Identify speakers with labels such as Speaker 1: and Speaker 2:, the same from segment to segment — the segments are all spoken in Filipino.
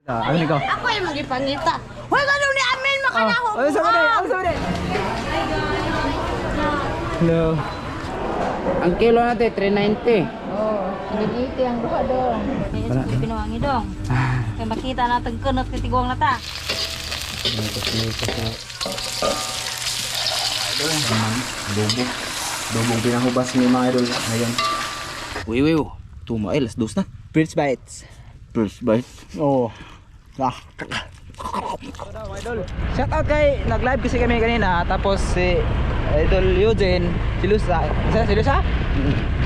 Speaker 1: Ano ko?
Speaker 2: Ako yung magipangita. Huwag ganun ni Amin makanahog.
Speaker 1: Oh, sabi na, sabi na. Hello.
Speaker 3: Ang kilo natin 390.
Speaker 2: Oh, hinigiti ang duha dong.
Speaker 1: Wala.
Speaker 2: Kaya pinuwangi dong. Kaya makita natin kunot kitigwang nata.
Speaker 1: Dobong pinahubas ni mga idol ngayon.
Speaker 3: Wiwiw. Tuma alas dos na.
Speaker 1: First bites.
Speaker 3: First bite.
Speaker 1: Oo. Shout out kay nag-live kasi kami kanina tapos si Idol Eugene, si Lusa. Si Lusa?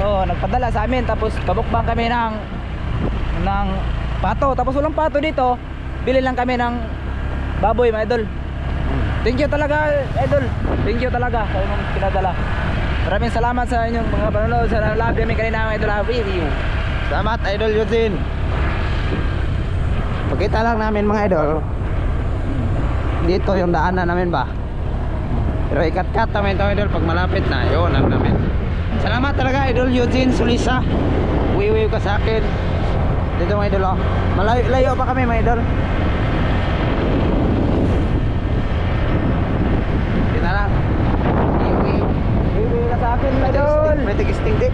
Speaker 1: Oo, nagpadala sa amin tapos pabukbang kami ng pato. Tapos walang pato dito. Bili lang kami ng baboy, mga idol. Thank you talaga, idol. Thank you talaga sa inyong pinadala. Maraming salamat sa inyong mga panonood sa live kami kanina, mga idol. Review.
Speaker 3: Salamat Idol Eugene. Pakita lang namin mga idol. Dito yung daanan namin ba. Pero ikat-kat namin ito idol pag malapit na. Yun ang namin. Salamat talaga Idol Eugene Sulisa. Wiwiw ka sa akin. Dito mga idol oh. Malayo pa kami mga idol. Kita lang. Wiwiw.
Speaker 1: Wiwiw ka sa akin, mga idol.
Speaker 3: May tig-sting dik.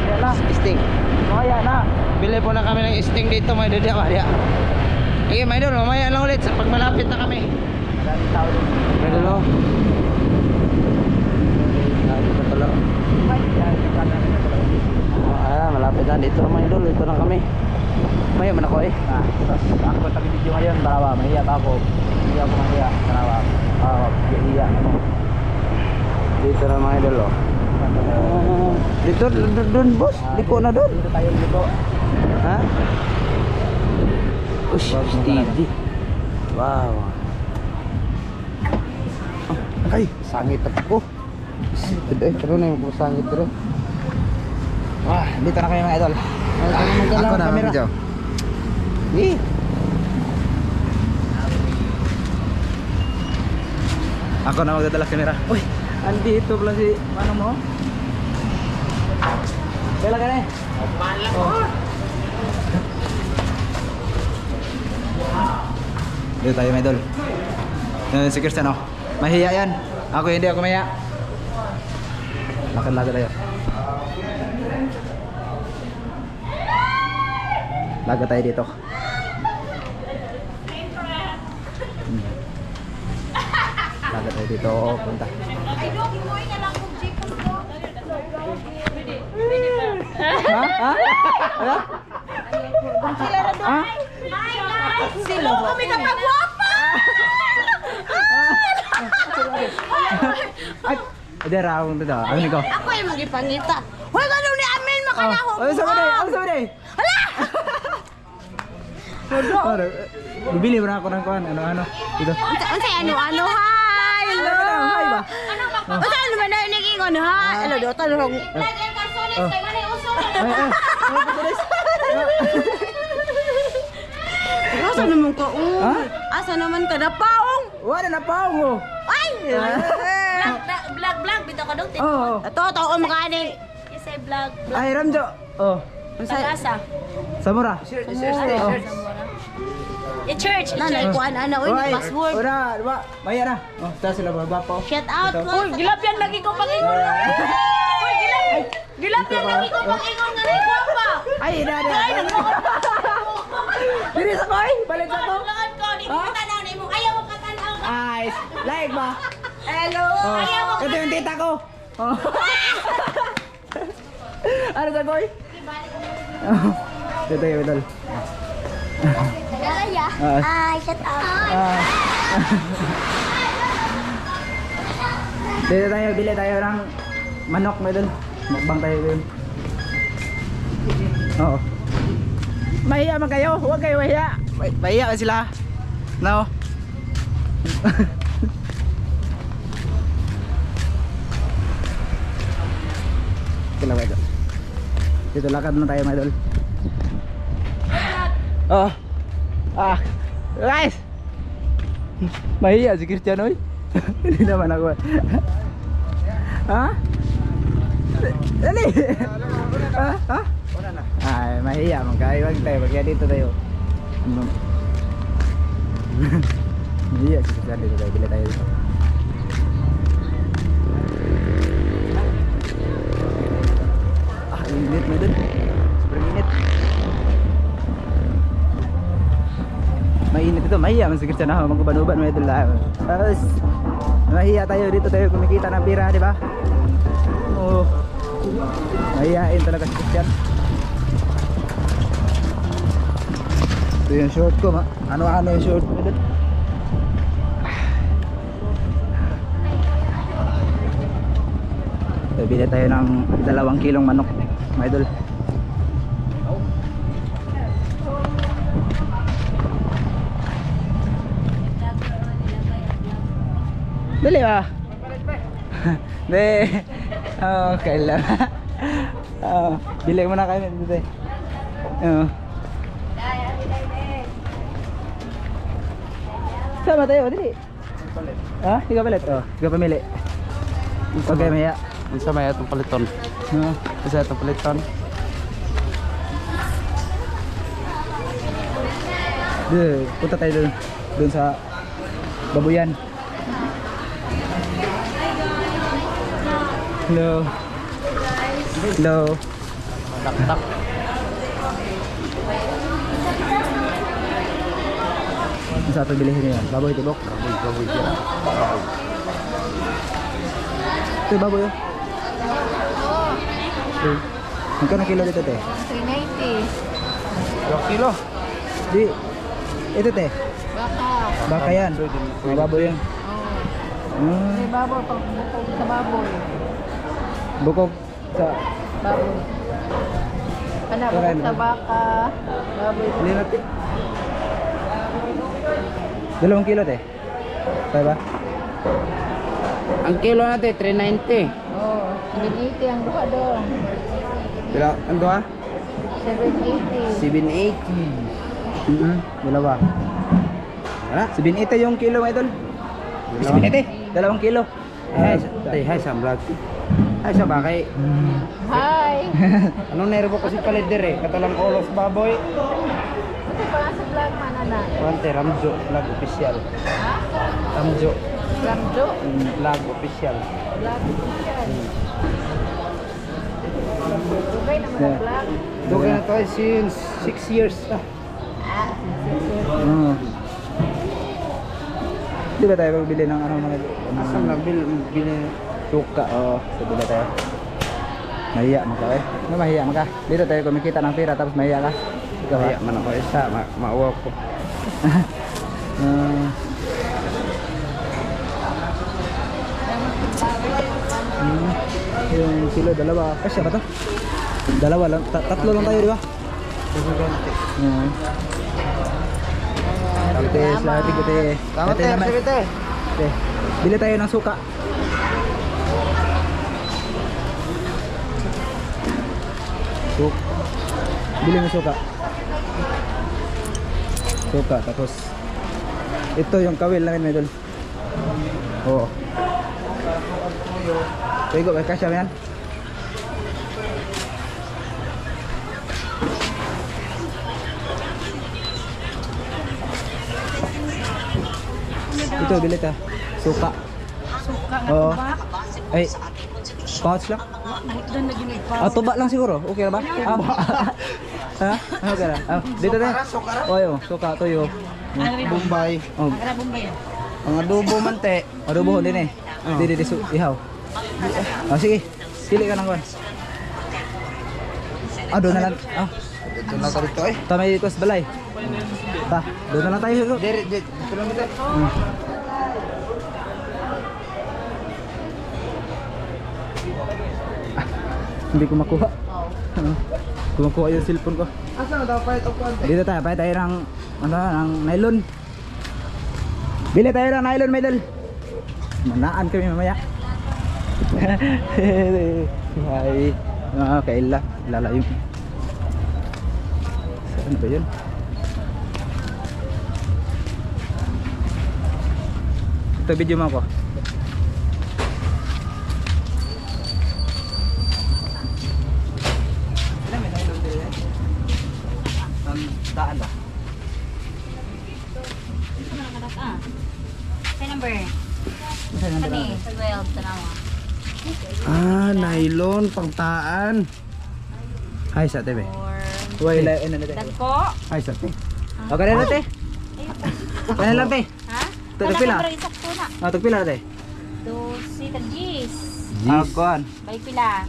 Speaker 1: Yan na.
Speaker 3: Sting.
Speaker 1: Mamaya na.
Speaker 3: Bili po na kami ng sting dito mga idol. Diya. Sige mga idol, mamaya lang ulit pag malapit na kami.
Speaker 1: Maraming tao din.
Speaker 3: Mga idol oh. Malapit na dito mga idol. Ito na kami. Maya man ako eh.
Speaker 1: Tapos ako tag-video ngayon, barawa, mahiya pa ako. Hindi ako mahiya, barawa. Mahiya ano.
Speaker 3: Dito na mga idol oh. Dito, doon boss. Liko na doon.
Speaker 1: Dito tayo dito.
Speaker 3: Ha? Ush, steady. Wow.
Speaker 1: Ay,
Speaker 3: Sangit ako. Pero na yung sangit pero.
Speaker 1: wah, dito na kayo mga idol.
Speaker 3: Ako na
Speaker 1: kamera.
Speaker 3: video. Eh.
Speaker 1: Ako na magdadala kamera. Uy, andito pala si manong mo. Kailan ka na eh? Oh. Dito tayo mga idol. Si Christian oh. Mahiya yan. Ako hindi ako mahiya. Lakad-lakad tayo. Laga tayo dito. Laga tayo dito. Punta. Ha? Ha? Ano?
Speaker 2: Sila na doon.
Speaker 1: Ha?
Speaker 2: Sila kami kapagwapa.
Speaker 1: Ay, ada raung tu dah. Ano ko?
Speaker 2: Ako yung magipangita. Huwag ganun ni Amin makanahog.
Speaker 1: Oh, sabi na, sabi na.
Speaker 2: Hala!
Speaker 1: Ano? Bibili mo na ako ng kuan, ano. Dito.
Speaker 2: Unsay ano-ano, hi! Hello!
Speaker 1: Hi ba?
Speaker 2: Unsay ano ba na inigingon, ha? Hello, dito lang.
Speaker 4: Lagyan ka solis kay manay uso.
Speaker 2: Asa naman ka?
Speaker 1: Ha?
Speaker 2: Asa naman ka na paong?
Speaker 1: Wala na pa mo.
Speaker 2: Ay!
Speaker 4: Vlog bitaw ka dong.
Speaker 1: Oh.
Speaker 2: Ito, mo kani.
Speaker 4: Kisay vlog.
Speaker 1: Ay Ramjo. Oh.
Speaker 4: Pag-asa.
Speaker 1: Samura. Oh.
Speaker 4: I-church.
Speaker 2: Nanay ko ano, uy, password.
Speaker 1: Ora, diba? Maya na. Oh, ta sila ba po?
Speaker 2: Shout out po.
Speaker 4: Uy, gilapyan lagi ko pag-ingon. Uy, gilapyan lagi ko pag-ingon nga rin pa.
Speaker 1: Ay, ina. Diri sa koy, balik sa to.
Speaker 4: Lahat ko, di ko tanaw na mo. Ayaw mo katanaw.
Speaker 1: Ay, like ba?
Speaker 4: Hello.
Speaker 1: Oh.
Speaker 4: Ayaw mo.
Speaker 1: Ito yung tita ko. Oh. Ano sa koy? Dito yung idol.
Speaker 4: Galaya.
Speaker 1: Ah.
Speaker 4: Ay, shut up.
Speaker 1: Dito tayo, bili tayo ng manok mo idol. Mukbang tayo dun. Oo. Mahiya man kayo, huwag kayo mahiya. Mahiya ka sila. No. Kailan mga idol. Dito lakad na tayo mga idol. Oh. Ah. Guys. Mahiya si Christian oy. Hindi naman ako. Ha? Dali. Ha? Ay, mahiya man kayo. Wag tayo, kaya dito tayo. Iya, sisipkan dito tayo. Bili tayo dito. Init na dun. Sobrang init. Mainit ito. Mahiya man sigit siya na. Magkuban-uban mo ito lang. Tapos, mahiya tayo dito tayo kumikita ng pira, di ba? Oo. Mahihain talaga si Christian. Ito yung short ko, ano-ano yung short ko dun. So, bili tayo ng 2 kilong manok, mga idol. Dali ba? Hindi. Okay lang. Bili mo na kayo dito eh. Sama tayo, dali. Ha? Ikaw palit? Oh, ikaw pamili. Okay, maya.
Speaker 3: Unsa may atong paliton? Unsa atong paliton?
Speaker 1: Punta tayo dun sa babuyan. Hello. Hello.
Speaker 3: Tak-tak.
Speaker 1: Ano sa ito bilihin niya? Baboy, tibok?
Speaker 3: Baboy siya.
Speaker 1: Ito yung baboy oh. Okay. Magkano kilo dito te?
Speaker 2: 390.
Speaker 3: 2 kilo.
Speaker 1: Di. Ito te.
Speaker 2: Baka.
Speaker 1: Baka yan. Mga baboy yan.
Speaker 2: May baboy pag bukog sa baboy.
Speaker 1: Bukog sa...
Speaker 2: Baboy. Ano, bukog sa baka. Baboy.
Speaker 1: Alin natin? 2 kilo te. Kaya ba?
Speaker 3: Ang kilo natin 390.
Speaker 2: Oh, 780 ang buka doon.
Speaker 3: Pila ando ha?
Speaker 2: 780.
Speaker 3: 780.
Speaker 1: Dalawa.
Speaker 3: Wala.
Speaker 1: 780 yung kilo mga idol. 780? 2 kilo.
Speaker 3: Hi sa vlog. Hi sa bakay.
Speaker 2: Hi!
Speaker 3: Anong nervo ko si Palider eh? Katalang olos baboy.
Speaker 2: Ito pala sa vlog manana.
Speaker 3: Kuwante, Ramjo, vlog official.
Speaker 2: Ha?
Speaker 3: Ramjo,
Speaker 2: Ramjo?
Speaker 3: vlog official.
Speaker 2: Vlog yan. Dugay naman ang vlog.
Speaker 3: Doon na tayo since 6 years na.
Speaker 1: Di ba tayo magbili ng ano mga...
Speaker 3: Asam na bili.
Speaker 1: Suka, oh. So, bili tayo. Mahiya mo ka eh. Ano mahiya mo ka? Dito tayo kumikita ng pira tapos mahiya ka. Ikaw
Speaker 3: Kaya man ako isa, mauwa ko.
Speaker 1: Yung kilo, dalawa. Kasya ba to? Dalawa lang. Tatlo lang tayo, di ba? Ate, slati ko te.
Speaker 3: Tama
Speaker 1: Ate
Speaker 3: tayo,
Speaker 1: naman.
Speaker 3: Sibite.
Speaker 1: Ate, bili tayo ng suka. Bili mo suka. Suka, tapos ito yung kawil namin, medol. Oo. Tigo, may kasya mo yan? Ito, bili ta. Suka.
Speaker 2: Suka na
Speaker 1: Oo.
Speaker 2: ba?
Speaker 1: Ay, pouch lang?
Speaker 2: Doon na ginigpa.
Speaker 1: Ah, tuba lang siguro. Okay na ba? Ha? Okay na. Dito na. Oh, yun. Suka, tuyo.
Speaker 3: Bombay.
Speaker 1: Oh,
Speaker 2: Agara Bombay.
Speaker 3: Ang adobo man te.
Speaker 1: adobo din eh. Di, ihaw. Oh, sige. Pili ka ng kwan. Ah, doon na lang. Ah,
Speaker 3: Ito na dito eh.
Speaker 1: tamay kos balay. Ta, doon na lang tayo.
Speaker 3: Dito lang dito.
Speaker 1: Hindi ko makuha. Kumakuha yung cellphone ko.
Speaker 3: Asa na daw pa ito kuwante?
Speaker 1: Dito tayo, tayo ng ano, ng nylon. Bili tayo ng nylon, medal. Manaan kami mamaya. Ay, kaila, lalayo. Saan ba yun? Ito video mo ako. Daan ba?
Speaker 2: Ah. Say number. Kani, 12 tanawa.
Speaker 3: Nylon pangtaan. Ay sa tebe.
Speaker 2: 4.
Speaker 1: Uy, ano na te?
Speaker 2: Dagko.
Speaker 3: Ay sa te.
Speaker 1: Okay na te. Kaya lang te.
Speaker 2: Ha?
Speaker 1: Tagpila?
Speaker 2: Kana isakto na.
Speaker 1: Tagpila na te.
Speaker 2: 12 tagjis.
Speaker 1: Kuan.
Speaker 2: Bay pila.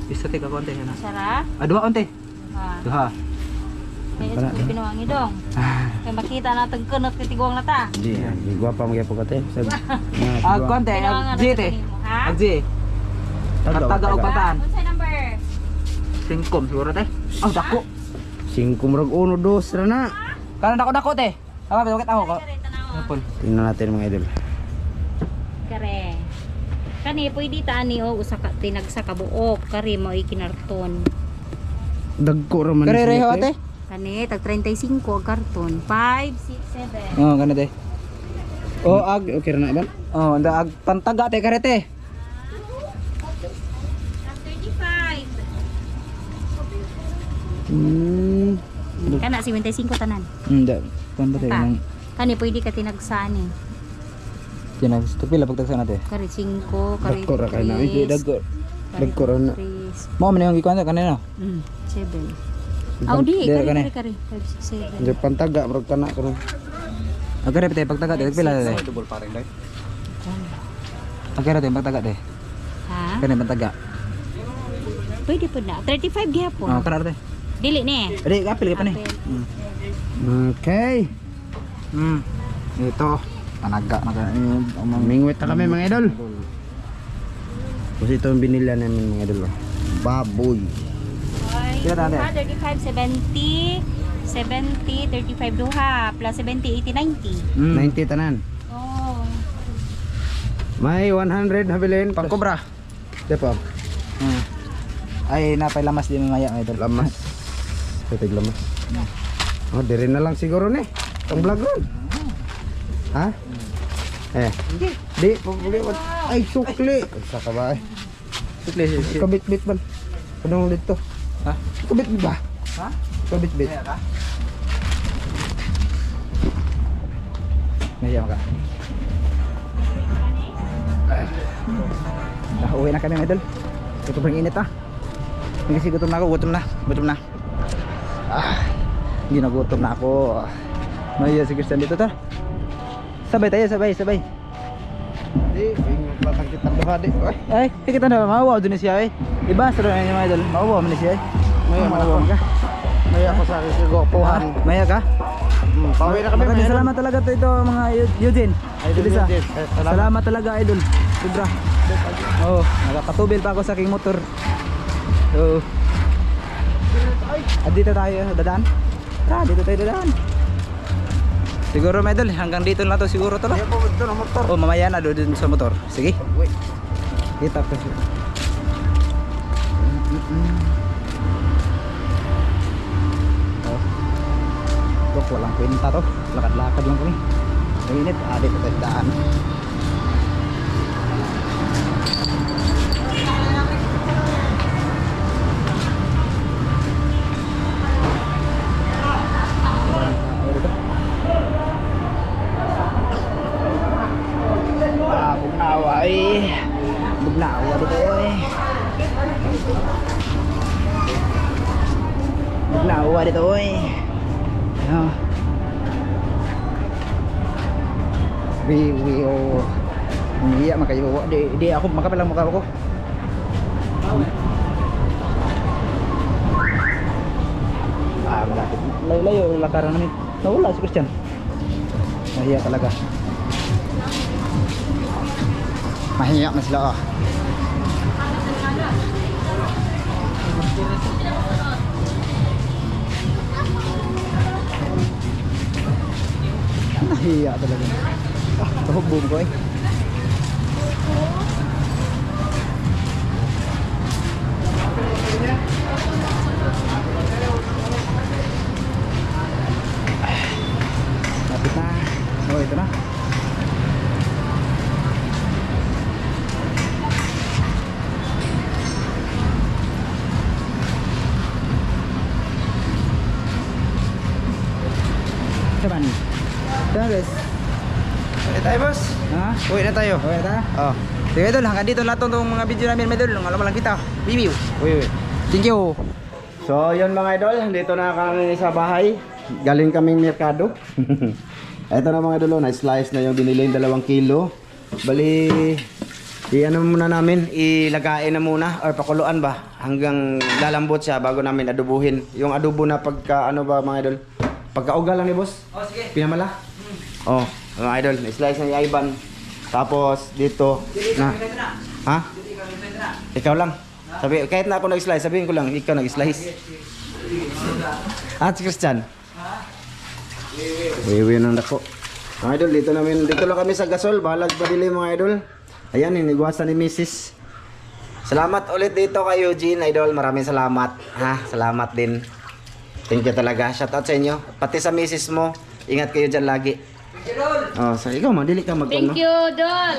Speaker 1: Isa te ka konti na.
Speaker 2: Sara.
Speaker 1: Duha konti.
Speaker 2: Ha.
Speaker 1: Duha.
Speaker 2: May isang pinuwangi dong. Kay makita na tagkunot kay tigong na ta.
Speaker 3: Di, di gua pa mga po kate.
Speaker 1: Konti.
Speaker 2: Pinuwangan
Speaker 1: G te.
Speaker 2: Ha?
Speaker 1: G. Taga og pataan.
Speaker 2: Unsay number?
Speaker 1: Singkom siguro te. Dako.
Speaker 3: 5 murag 1 2 ra na.
Speaker 1: Kanan dako te. Apa bakit ako ko?
Speaker 2: Kare tanawa.
Speaker 1: Apol.
Speaker 3: Tingnan natin mga idol.
Speaker 2: Kare. Kani pwede ta ani o usa ka tinag sa kabuok kare mo ikinarton.
Speaker 3: Dagko ra man.
Speaker 1: Kare reho ate.
Speaker 2: Kani tag 35 ang karton. 5 6 7.
Speaker 1: Kana te.
Speaker 3: Okay ra na ba?
Speaker 1: Ag pantaga te kare te.
Speaker 2: 35. Kana 75 tanan.
Speaker 1: Hindi. Kuan ba te?
Speaker 2: Ta. Kani pwede ka tinagsani.
Speaker 1: Tinag pila pagtagsa na te.
Speaker 2: Kare 5, kare
Speaker 3: Dagko ra kay na.
Speaker 1: Hindi dagko.
Speaker 3: Dagko ra na.
Speaker 2: 3.
Speaker 1: Mo man yung ikuan kanina.
Speaker 2: 7. Audi,
Speaker 1: Dere
Speaker 2: kare
Speaker 1: kani.
Speaker 2: kare 5 6 7.
Speaker 3: Di pantaga murag kana karon.
Speaker 1: Agare te pagtaga te pila te.
Speaker 3: Double paring dai.
Speaker 1: Agare te pagtaga te.
Speaker 2: Ha?
Speaker 1: Kani pagtaga.
Speaker 2: Pwede po na. 35 gihapon.
Speaker 1: Karar te.
Speaker 2: Dili ni.
Speaker 1: Adi apil ka pa ni.
Speaker 3: Okay.
Speaker 1: Ito. Panaga na
Speaker 3: Mingwit na kami mga idol. Kasi ito ang binila namin mga idol. Baboy.
Speaker 1: Kila tante?
Speaker 2: 35 70 70 35 duha plus 70 80 90.
Speaker 3: 90 tanan.
Speaker 2: Oh.
Speaker 3: May 100 habilin.
Speaker 1: Pang kobra.
Speaker 3: Depo.
Speaker 1: Ay napay lamas di mamaya idol.
Speaker 3: Lamas. Pitig lamas. Diri na lang siguro ni. Ang vlog ron. Ha? Di, pabuli. Ay, sukli. Sa kabay.
Speaker 1: Sukli.
Speaker 3: Kabit-bit man. Padong dito.
Speaker 1: Ha?
Speaker 3: Kabit-bit ba?
Speaker 1: Ha?
Speaker 3: Kabit-bit.
Speaker 1: Naya ka. Uwi na kami idol. Ito pang init Kasi gutom na ako, gutom na. Hindi na gutom na ako. Maya si Christian dito ta. Sabay tayo, sabay.
Speaker 3: Di, patang kita duha di.
Speaker 1: Ay, kita na mawaw dun siya Iba sa rin mga idol, mawaw man siya
Speaker 3: Maya
Speaker 1: mawaw ka.
Speaker 3: Maya ako sa kagawapuhan.
Speaker 1: Maya ka?
Speaker 3: Pauwi na kami.
Speaker 1: Maraming salamat talaga to ito mga Eugene.
Speaker 3: Idol
Speaker 1: Idol isa.
Speaker 3: Eugene.
Speaker 1: Salamat talaga idol. Sobra. Oh, nakakatubil pa ako sa aking motor. So, dito tayo dadaan. Dito tayo dadaan. Siguro mga idol, hanggang dito na to siguro to.
Speaker 3: Kaya po ito na motor.
Speaker 1: Oh, mamaya na doon sa motor. Sige.
Speaker 3: Wait.
Speaker 1: Kita pa siya. Oh. Tok, walang kwenta to. Lakad-lakad lang kami. Mainit, dito tayo daan. Bugnawa dito Bugnawa dito ano iya makayo di ako makapalang mukha ko malapit layo lakaran namin nawala si Christian nahiya talaga mahiya na sila nahiya talaga tahubog ko lapit na ito na Saban. Ito na guys.
Speaker 3: Uwi tayo, boss.
Speaker 1: Ha?
Speaker 3: Uwi na tayo.
Speaker 1: Okay ta?
Speaker 3: Oh.
Speaker 1: Sige idol, hanggang dito lahat tong mga video namin mga idol. Alam mo lang kita. Review.
Speaker 3: Uwi.
Speaker 1: Thank you.
Speaker 3: So, yun mga idol, dito na kami sa bahay. Galing kaming merkado. Ito na mga idol, na-slice na yung binili yung 2 kilo. Bali, i-ano muna namin, ilagain na muna or pakuluan ba hanggang lalambot siya bago namin adubuhin. Yung adobo na pagka ano ba mga idol? Pagka-uga lang ni boss.
Speaker 1: Oh, sige.
Speaker 3: Pinamala. Oh, mga idol, na-slice na yung Ivan. Tapos dito na. Ha? Ikaw lang. Sabi, kahit na ako nag-slice, sabihin ko lang, ikaw nag-slice. At si Christian. Wiwi nang dako. Mga idol, dito lang kami sa Gasol, balag padili mga idol. Ayan, inigwasan ni Mrs. Salamat ulit dito kay Eugene, idol. Maraming salamat. Ha, salamat din. Thank you talaga. Shout out sa inyo. Pati sa Mrs. mo, ingat kayo dyan lagi. Oh, so ikaw, madili ka mag
Speaker 2: Thank you, Dol.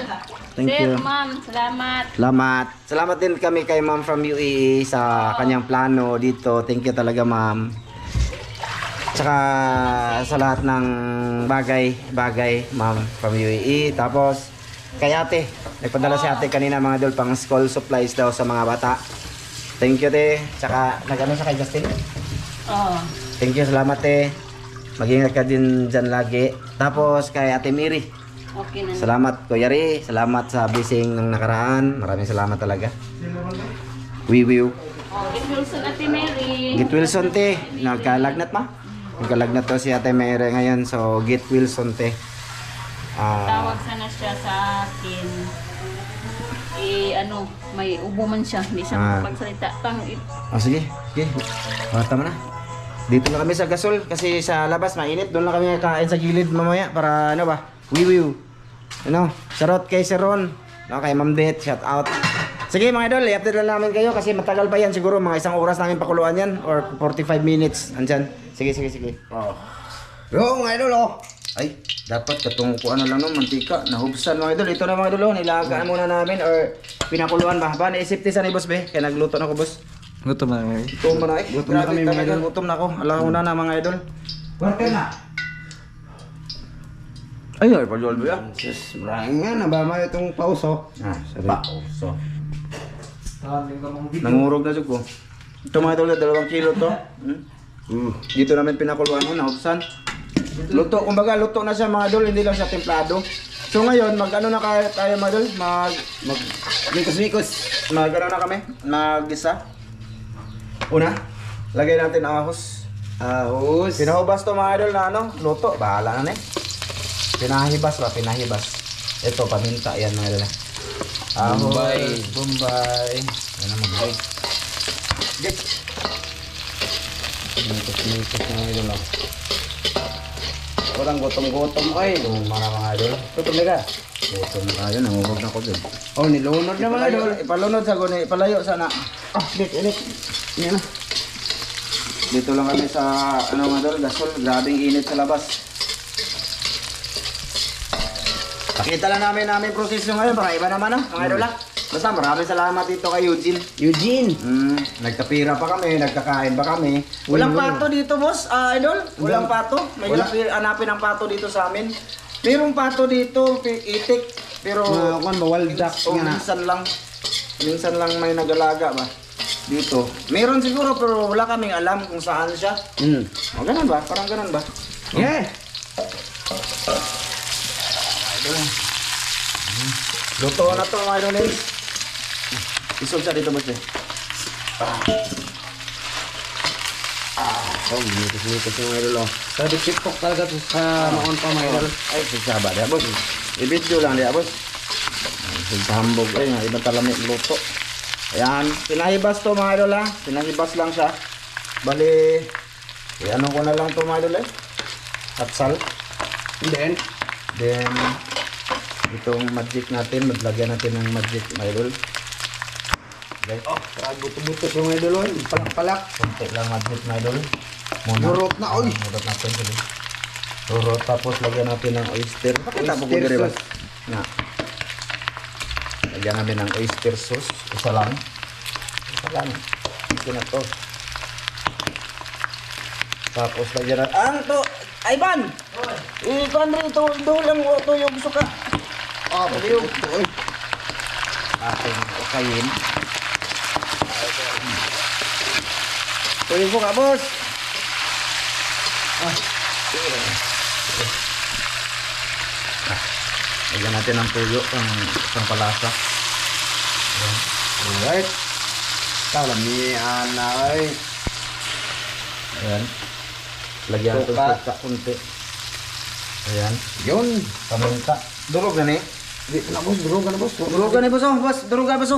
Speaker 3: Thank
Speaker 2: Sir,
Speaker 3: you.
Speaker 2: ma'am, salamat.
Speaker 3: Salamat. Salamat din kami kay ma'am from UAE sa kanyang plano dito. Thank you talaga, ma'am. Tsaka sa lahat ng bagay, ma'am from UAE. Tapos kay ate, nagpadala si ate kanina mga idol pang school supplies daw sa mga bata. Thank you, te. Tsaka nag-ano siya kay Justin.
Speaker 2: Oh.
Speaker 3: Thank you, salamat, te. Mag-ingat ka din dyan lagi. Tapos kay ate Miri.
Speaker 2: Okay na.
Speaker 3: Salamat Kuya Ri, salamat sa blessing ng nakaraan. Maraming salamat talaga. Wiwiw.
Speaker 2: Oh, Git Wilson, Ate Mary.
Speaker 3: Git Wilson te, nagkalagnat ma? Nagkalagnat to si Ate Mary ngayon, so Git Wilson te.
Speaker 2: Tawag sana siya sa akin. Ano, may ubo man siya. Hindi siya makapagsalita.
Speaker 3: Sige, sige. Tama na. Dito na kami sa Gasol kasi sa labas mainit. Doon lang kami kain sa gilid mamaya para ano ba? Wiwiw. Ano? Shoutout kay Sir Ron. No, kay Ma'am Det, shout out. Sige mga idol, i-update lang namin kayo kasi matagal pa yan siguro mga 1 oras namin pakuluan yan or 45 minutes. Andyan. Sige. Oh. Yo mga idol oh. Ay, dapat katong kuan na lang no, mantika, nahubsan mga idol. Ito na mga idol oh, nilagaan muna namin or pinakuluan ba? Ba naisip ti sa ni boss be? Kaya nagluto na ko boss.
Speaker 1: Gutom na kami.
Speaker 3: Gutom na eh.
Speaker 1: Gutom na kami mga idol.
Speaker 3: Gutom na ako. Alauna na mga idol.
Speaker 1: Kuwarte na.
Speaker 3: Ay, pajol ba yan?
Speaker 1: Sus, maraming nga. Nabama itong pauso.
Speaker 3: Sabi. Pauso. Nangurog na ko. Ito mga idol, 2 kilo to. Dito namin pinakuluan mo, nahubsan. Luto, kumbaga luto na siya mga idol, hindi lang siya templado. So ngayon, mag-ano na tayo mga idol? Mikos-mikos. Mag-ano na kami? Mag-isa. Una, lagay natin ahos. Ahos. Pinahubas to mga idol na ano, luto. Bahala na eh. Pinahibas ba? Pinahibas. Ito, paminta yan mga idol. Ahoy. Bombay. Yan na mag-boy. Get. Mikos-mikos mga idol. Walang gutom-gutom ay. Mga idol. Gutom na ka. Gutom na yun, nangurog na ko dun. Oh, nilunod na mga idol. Ipalunod sa guni, ipalayo sana. Init. Yan na. Dito lang kami sa ano mga idol, Gasol. Grabing init sa labas. Pakita lang namin proseso ngayon para iba naman mga idol lang. Basta maraming salamat dito kay Eugene. Nagkapira pa kami, nagkakain pa kami. Walang pato dito boss, idol. Walang pato. May hanapin ang pato dito sa amin. Mayroong pato dito, itik. Pero
Speaker 1: Wild duck nga na.
Speaker 3: Minsan lang may nagalaga ba dito. Meron siguro pero wala kaming alam kung saan siya. O ganun ba? Parang ganun ba?
Speaker 1: Yeah!
Speaker 3: Luto na to mga idol. Isog siya dito boss eh. Mitos yung idol oh.
Speaker 1: Sabi TikTok talaga to sa maon pa mga idol.
Speaker 3: Ay, sisaba dia boss. I-video lang dia boss. Hambog ay nga ibang talamig luto. Ayan, pinahibas to mga idol ha. Pinahibas lang siya. Bali, ano ko na lang to mga idol eh. Atsal.
Speaker 1: And then,
Speaker 3: Itong magic natin, maglagyan natin ng magic mga idol. Okay.
Speaker 1: oh, buto-buto yung mga idol. Palak-palak.
Speaker 3: Kunti lang magic mga idol.
Speaker 1: Murot na, oy.
Speaker 3: Murot natin sila. Murot, tapos lagyan natin ng oyster. Pakita po ko
Speaker 1: Oyster
Speaker 3: diri ba?
Speaker 1: sauce.
Speaker 3: Na. Lagyan namin ng oyster sauce. Isa lang. Isa lang. Ito na to. Tapos lagyan natin. Ay, Ban! Kuhan rin ito. Doon lang mo ito yung gusto ka. Pwede yung. Ating kain. Tuloy po ka, boss. Lagyan natin ng tuyo, ang isang palasa.
Speaker 5: Alright. Kalamian na ay.
Speaker 3: Ayan. Lagyan natin
Speaker 5: Suka.
Speaker 3: sa kunti. Ayan.
Speaker 5: Yun.
Speaker 3: Paminta. Durog na ni.
Speaker 5: Di na boss, durog ka na boss.
Speaker 3: Durog na ni, boss. Boss, durog ka, boss.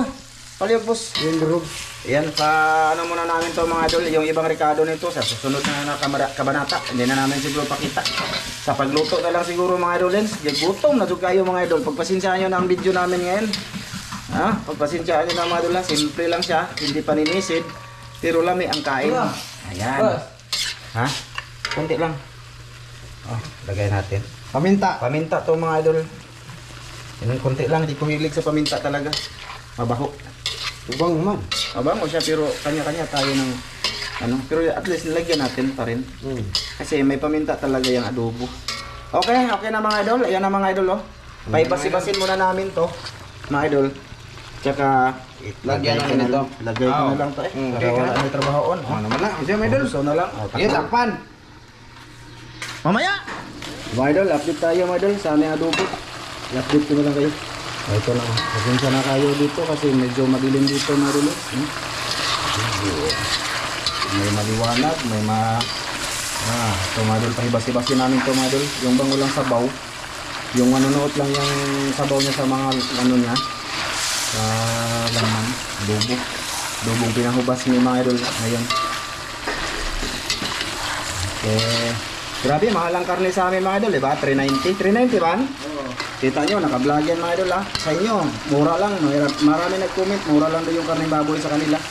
Speaker 3: Paliyog, boss.
Speaker 5: Yun durog.
Speaker 3: Ayan, sa ano muna namin to mga idol, yung ibang rekado nito sa susunod na kabanata, hindi na namin siguro pakita. Sa pagluto na lang siguro mga idol, gutom na dug kayo mga idol. Pagpasensyaan nyo na ang video namin ngayon. Ha? Pagpasensyaan nyo na mga idol, simple lang siya, hindi paninisid, pero lami ang kain. Ayan. Ha? Kunti lang. Oh, lagay natin.
Speaker 5: Paminta.
Speaker 3: Paminta to mga idol. Yan, kunti lang, hindi ko hilig sa paminta talaga. Mabaho.
Speaker 5: Ubang naman.
Speaker 3: Mabango siya pero kanya-kanya tayo ng ano, pero at least nilagyan natin pa rin. Kasi may paminta talaga yung adobo. Okay na mga idol. Ayan na mga idol oh. Paibasi-basin muna namin to, mga idol. Tsaka
Speaker 5: Lagyan natin ito.
Speaker 3: Lagay ko na lang to para wala na trabahoon.
Speaker 5: Ano naman na? Kasi may idol.
Speaker 3: So na lang.
Speaker 5: Sige, takpan.
Speaker 3: Mamaya. Mga idol, update tayo mga idol sa aming adobo. I-update ko na lang kayo. Ito na. Pasensya na kayo dito kasi medyo madilim dito mga idol. May maliwanag, may ito mga idol, pahibasi-basi namin ito mga idol. Yung bango lang sabaw. Yung manunuot lang yung sabaw niya sa mga ano niya. Sa laman, adobo. Adobong pinahubas ni mga idol ngayon. Okay. Grabe, mahal ang karne sa amin mga idol, diba? 390. 390 ba? Kita nyo, naka-vlog yan mga idol ha. Sa inyo, mura lang. Marami nag-comment, mura lang daw yung karne baboy sa kanila.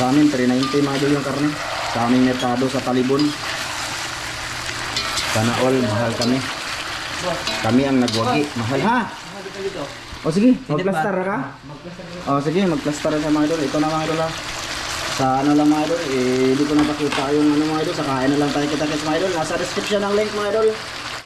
Speaker 3: Sa amin, 390 mga idol yung karne. Sa aming merkado sa Talibon. Sana all, mahal kami. Kami ang nagwagi. Mahal ha? O sige, mag-plaster ka? O sige, mag-plaster ka mga idol. Ito na mga idol ha. Sa ano lang mga idol, hindi ko napakita yung ano mga idol. Sa kain na lang tayo kita-kits mga idol. Nasa description ng link mga idol.